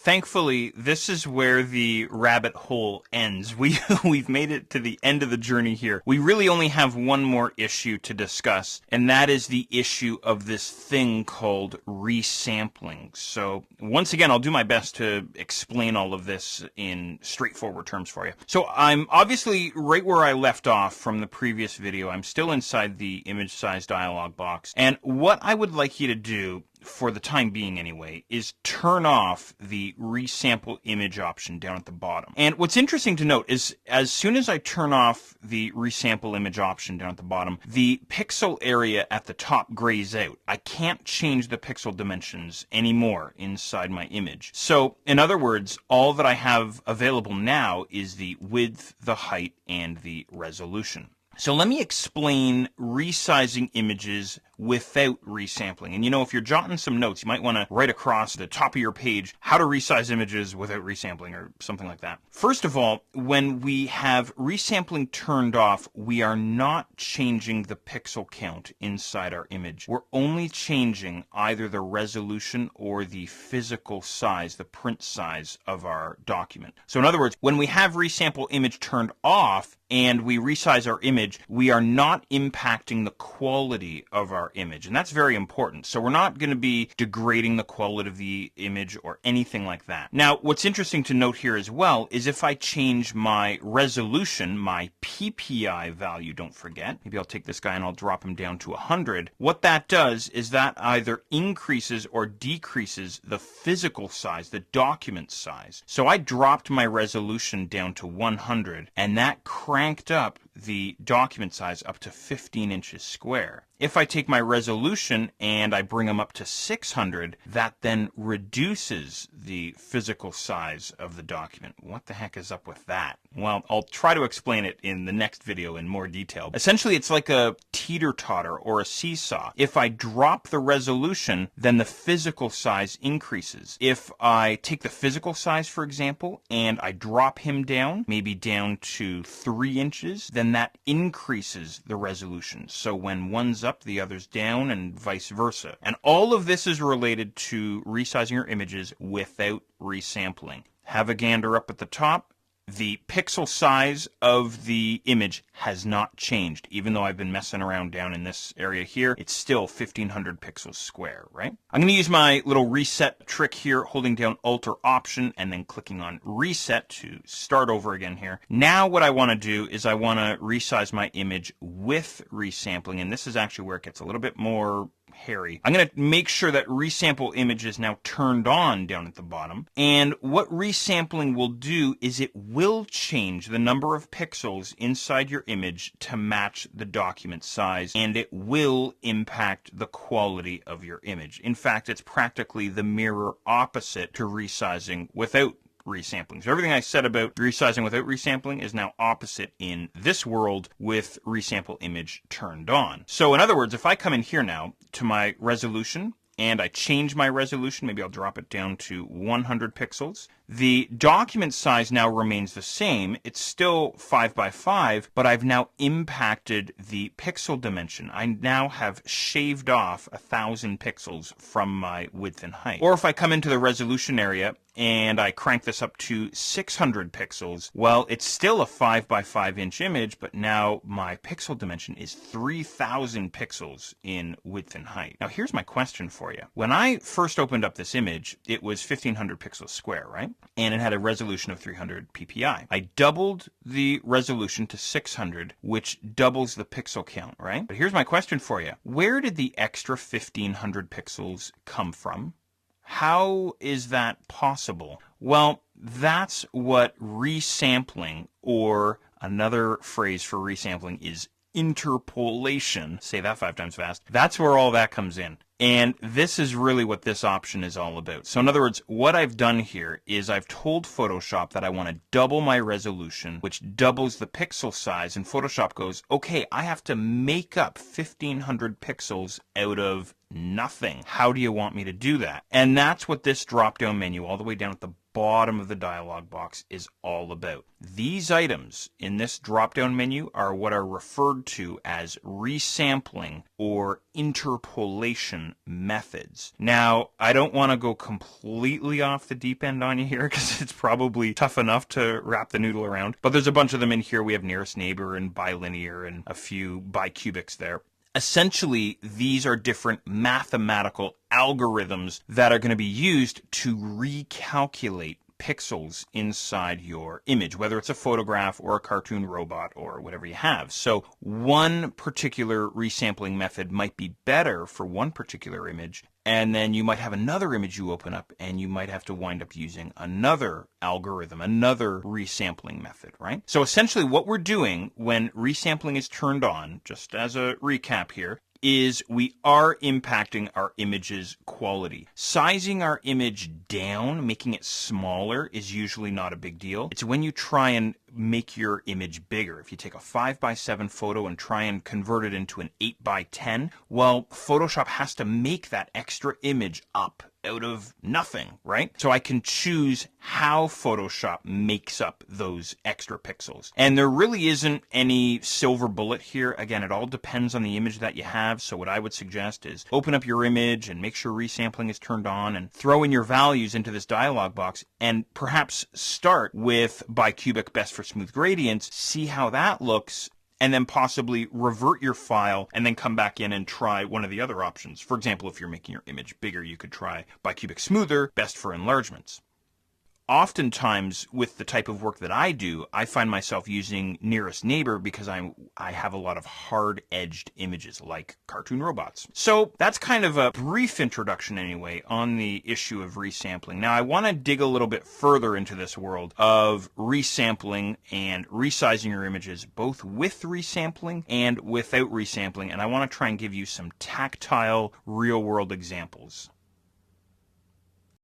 Thankfully, this is where the rabbit hole ends. We've made it to the end of the journey here. We really only have one more issue to discuss, and that is the issue of this thing called resampling. So once again, I'll do my best to explain all of this in straightforward terms for you. So I'm obviously right where I left off from the previous video. I'm still inside the image size dialog box, and what I would like you to do, for the time being anyway, is turn off the resample image option down at the bottom. And what's interesting to note is as soon as I turn off the resample image option down at the bottom, the pixel area at the top grays out. I can't change the pixel dimensions anymore inside my image. So in other words, all that I have available now is the width, the height, and the resolution. So let me explain resizing images without resampling. And if you're jotting some notes, you might want to write across the top of your page how to resize images without resampling or something like that. First of all, when we have resampling turned off, we are not changing the pixel count inside our image. We're only changing either the resolution or the physical size, the print size of our document. So in other words, when we have resample image turned off and we resize our image, we are not impacting the quality of our image. And that's very important. So we're not going to be degrading the quality of the image or anything like that. Now, what's interesting to note here as well is if I change my resolution, my PPI value, don't forget, maybe I'll take this guy and I'll drop him down to 100. What that does is that either increases or decreases the physical size, the document size. So I dropped my resolution down to 100, and that cranked up the document size up to 15 inches square. If I take my resolution and I bring them up to 600, that then reduces the physical size of the document. What the heck is up with that? Well, I'll try to explain it in the next video in more detail. Essentially, it's like a teeter-totter or a seesaw. If I drop the resolution, then the physical size increases. If I take the physical size, for example, and I drop him down, maybe down to 3 inches, then that increases the resolution. So when one's up, the other's down, and vice versa. And all of this is related to resizing your images without resampling. Have a gander up at the top. The pixel size of the image has not changed. Even though I've been messing around down in this area here, it's still 1500 pixels square, right? I'm going to use my little reset trick here, holding down Alt or Option and then clicking on Reset to start over again here. Now what I want to do is I want to resize my image with resampling, and this is actually where it gets a little bit more hairy. I'm going to make sure that resample image is now turned on down at the bottom. And what resampling will do is it will change the number of pixels inside your image to match the document size, and it will impact the quality of your image. In fact, it's practically the mirror opposite to resizing without resampling. So everything I said about resizing without resampling is now opposite in this world with resample image turned on. So in other words, if I come in here now to my resolution and I change my resolution, maybe I'll drop it down to 100 pixels. The document size now remains the same. It's still 5 by 5, but I've now impacted the pixel dimension. I now have shaved off 1,000 pixels from my width and height. Or if I come into the resolution area and I crank this up to 600 pixels, well, it's still a 5 by 5 inch image, but now my pixel dimension is 3,000 pixels in width and height. Now here's my question for you. When I first opened up this image, it was 1500 pixels square, right? And it had a resolution of 300 ppi. I doubled the resolution to 600, which doubles the pixel count, right? But here's my question for you. Where did the extra 1500 pixels come from? How is that possible? Well, that's what resampling, or another phrase for resampling is interpolation. Say that 5 times fast. That's where all that comes in. And this is really what this option is all about. So in other words, what I've done here is I've told Photoshop that I want to double my resolution, which doubles the pixel size. And Photoshop goes, okay, I have to make up 1500 pixels out of nothing. How do you want me to do that? And that's what this drop-down menu all the way down at the bottom of the dialog box is all about. These items in this drop-down menu are what are referred to as resampling or interpolation methods. Now, I don't want to go completely off the deep end on you here because it's probably tough enough to wrap the noodle around, but there's a bunch of them in here. We have nearest neighbor and bilinear and a few bicubics there. Essentially, these are different mathematical algorithms that are going to be used to recalculate pixels inside your image, whether it's a photograph or a cartoon robot or whatever you have. So one particular resampling method might be better for one particular image, and then you might have another image you open up and you might have to wind up using another algorithm, another resampling method, right? So essentially what we're doing when resampling is turned on, just as a recap here, is we are impacting our image's quality. Sizing our image down, making it smaller, is usually not a big deal. It's when you try and make your image bigger. If you take a 5:7 photo and try and convert it into an 8:10, well, Photoshop has to make that extra image up out of nothing, right? So I can choose how Photoshop makes up those extra pixels. And there really isn't any silver bullet here. Again, it all depends on the image that you have. So what I would suggest is open up your image and make sure resampling is turned on and throw in your values into this dialog box and perhaps start with bicubic best for smooth gradients, see how that looks, and then possibly revert your file and then come back in and try one of the other options. For example, if you're making your image bigger, you could try bicubic smoother, best for enlargements. Oftentimes, with the type of work that I do, I find myself using nearest neighbor because I have a lot of hard-edged images like cartoon robots. So that's kind of a brief introduction anyway on the issue of resampling. Now I want to dig a little bit further into this world of resampling and resizing your images, both with resampling and without resampling, and I want to try and give you some tactile, real-world examples.